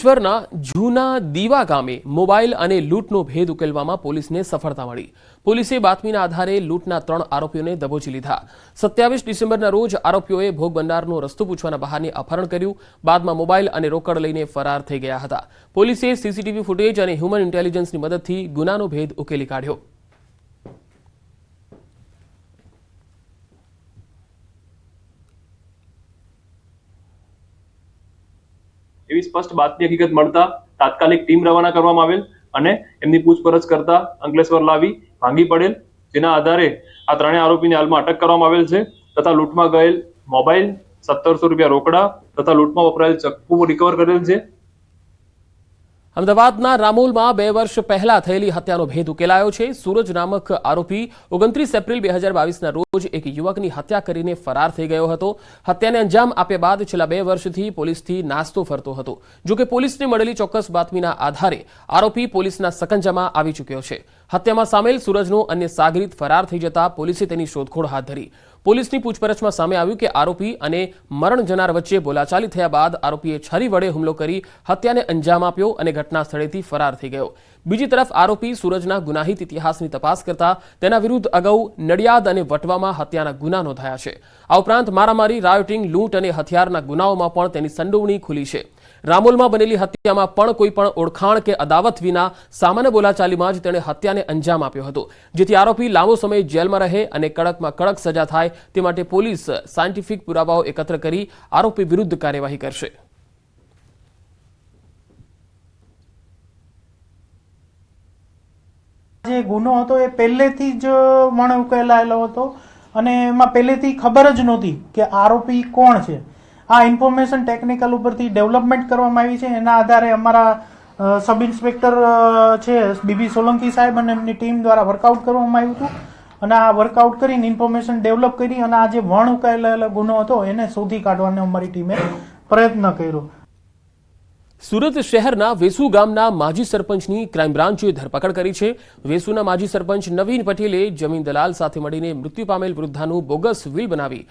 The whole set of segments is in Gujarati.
અંકલેશ્વરના જૂના દીવા ગામે મોબાઈલ અને લૂંટનો ભેદ ઉકેલવામાં પોલીસને સફળતા મળી। પોલીસે બાતમીના આધારે લૂંટના 3 આરોપીઓને દબોચી લીધા। 27 ડિસેમ્બરના રોજ આરોપીઓએ ભોગ બનનારનો રસ્તો પૂછવાના બહાને અપહરણ કર્યું। બાદમાં મોબાઈલ અને રોકડ લઈને ફરાર થઈ ગયા હતા। પોલીસે સીસીટીવી ફૂટેજ અને હ્યુમન ઇન્ટેલિજન્સની મદદથી ગુનાનો ભેદ ઉકેલી કાઢ્યો। એવી સ્પષ્ટ બાતમી હકીકત મળતા તાત્કાલિક ટીમ રવાના કરવામાં આવેલ અને એમની પૂછપરછ કરતા અંકલેશ્વર લાવી ભાંગી પડેલ, જેના આધારે આ ત્રણેય આરોપીને હાલમાં અટક કરવામાં આવેલ છે તથા લૂંટમાં ગયેલ મોબાઈલ, 1700 રૂપિયા રોકડા તથા લૂંટમાં વપરાયેલ ચપ્પુ રિકવર કરેલ છે। અમદાવાદના રામોલમાં 2 વર્ષ પહેલા થયેલી હત્યાનો ભેદ ઉકેલાયો છે। સૂરજ નામક આરોપી 29 એપ્રિલ 2022ના રોજ એક યુવકની હત્યા કરીને ફરાર થઈ ગયો હતો। હત્યાને અંજામ આપ્યા બાદ છેલ્લા 2 વર્ષથી પોલીસથી નાસ્તો ફરતો હતો। જો કે પોલીસને મળેલી ચોક્કસ બાતમીના આધારે આરોપી પોલીસના સકંજામાં આવી ચૂક્યો છે। હત્યામાં સામેલ સૂરજનો અન્ય સાગરીત ફરાર થઈ જતા પોલીસે તેની શોધખોળ હાથ ધરી। પોલીસની પૂછપરછમાં સામે આવ્યું કે આરોપી અને મરણ જનાર વચ્ચે બોલાચાલી થયા બાદ આરોપીએ છરી વડે હુમલો કરી હત્યાને અંજામ આપ્યો અને ઘટના સ્થળેથી ફરાર થઈ ગયો। બીજી તરફ આરોપી સૂરજના ગુનાહિત ઇતિહાસની તપાસ કરતા તેના વિરુદ્ધ અગાઉ નડિયાદ અને વટવામાં હત્યાના ગુના નોંધાયા છે। આ ઉપરાંત મારામારી, રાયોટિંગ, લૂંટ અને હથિયારના ગુનાઓમાં પણ તેની સંડોવણી ખુલી છે। રામોલમાં બનેલી હત્યામાં પણ કોઈ પણ ઓળખાણ કે અદાવત વિના સામાન્ય બોલાચાલીમાં જ તેણે હત્યાને અંજામ આપ્યો હતો, જેથી આરોપી લાંબો સમય જેલમાં રહે અને કડકમાં કડક સજા થાય તે માટે પોલીસ સાયન્ટિફિક પુરાવાઓ એકત્ર કરી આરોપી વિરુદ્ધ કાર્યવાહી કરશે। જે ગુનો હતો એ પહેલેથી જ મણ ઉકેલાયેલો હતો અને એમાં પહેલેથી ખબર જ નહોતી કે આરોપી કોણ છે। આ ઇન્ફોર્મેશન ટેકનિકલ ઉપરથી ડેવલપમેન્ટ કરવામાં આવી છે। એના આધારે અમારા સબ ઇન્સ્પેક્ટર છે બીબી સોલંકી સાહેબ અને એમની ટીમ દ્વારા વર્કઆઉટ કરવામાં આવ્યું હતું અને આ વર્કઆઉટ કરીને ઇન્ફોર્મેશન ડેવલપ કરી અને આ જે વણ ઉકેલાયેલો ગુનો હતો એને શોધી કાઢવાનો અમારી ટીમે પ્રયત્ન કર્યો। સુરત શહેરના વેસુ ગામના માજી સરપંચની ક્રાઇમ બ્રાન્ચે ધરપકડ કરી છે। વેસુના માજી સરપંચ નવીન પટેલે જમીન દલાલ સાથે મળીને મૃત્યુ પામેલ વૃદ્ધાનું બોગસ વિલ બનાવી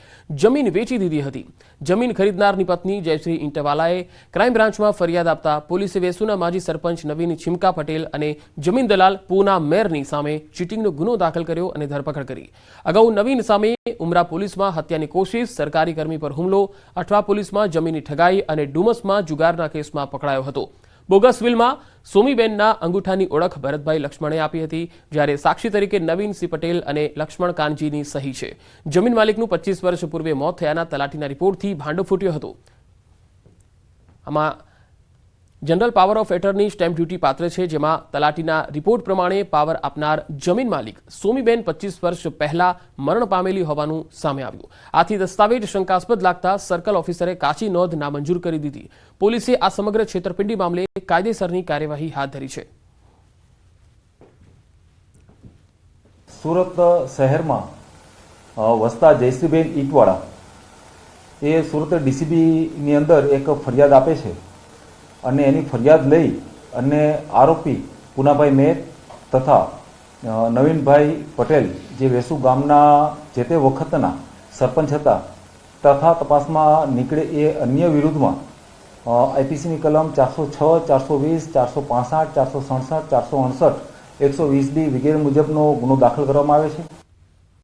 જમીન વેચી દીધી હતી। જમીન ખરીદનારની પત્ની જયશ્રી ઇન્ટવાલાએ ક્રાઇમ બ્રાન્ચમાં ફરિયાદ આપતા પોલીસે વેસુના માજી સરપંચ નવીન છીમકા પટેલ અને જમીન દલાલ પૂના મેરની સામે ચીટિંગનો ગુનો દાખલ કર્યો અને ધરપકડ કરી। અગાઉ નવીન સામે ઉમરા પોલીસમાં હત્યાની કોશિશ, સરકારી કર્મી પર હુમલો, અઠવા પોલીસમાં જમીનની ઠગાઈ અને ડુમસમાં જુગારના કેસમાં પકડાયો હતો। બોગસ વિલમાં સોમીબેનના અંગૂઠાની ઓળખ ભરતભાઈ લક્ષ્મણે આપી હતી, જ્યારે સાક્ષી તરીકે નવીન સી પટેલ અને લક્ષ્મણ કાનજીની સહી છે। જમીન માલિકનું 25 વર્ષ પૂર્વે મોત થયાના તલાટીના રિપોર્ટથી ભાંડો ફૂટ્યો હતો। આમાં general power of attorney stamp duty પાત્ર છે, જેમાં તલાટીના રિપોર્ટ પ્રમાણે પાવર આપનાર જમીન માલિક સોમીબેન 25 વર્ષ પહેલા મરણ પામેલી હોવાનું સામે આવ્યું। આથી દસ્તાવેજ શંકાસ્પદ લાગતા સર્કલ ઓફિસરે કાચી નોંધ નામંજૂર કરી દીધી। પોલીસે આ સમગ્ર છેતરપિંડી મામલે કાયદેસરની કાર્યવાહી હાથ ધરી છે। સુરત શહેરમાં વસતા જયશ્રીબેન ઈટવાળા એ સુરત ડીસીબીની અંદર એક ફરિયાદ આપે છે અને એની ફરિયાદ લઈ અને આરોપી પૂનાભાઈ મેર તથા નવીનભાઈ પટેલ જે વેસુ ગામના જે તે વખતના સરપંચ હતા તથા તપાસમાં નીકળે એ અન્ય વિરુદ્ધમાં આઈપીસીની કલમ 406, 420, 465, 467, 468, 120B વગેરે મુજબનો ગુનો દાખલ કરવામાં આવે છે।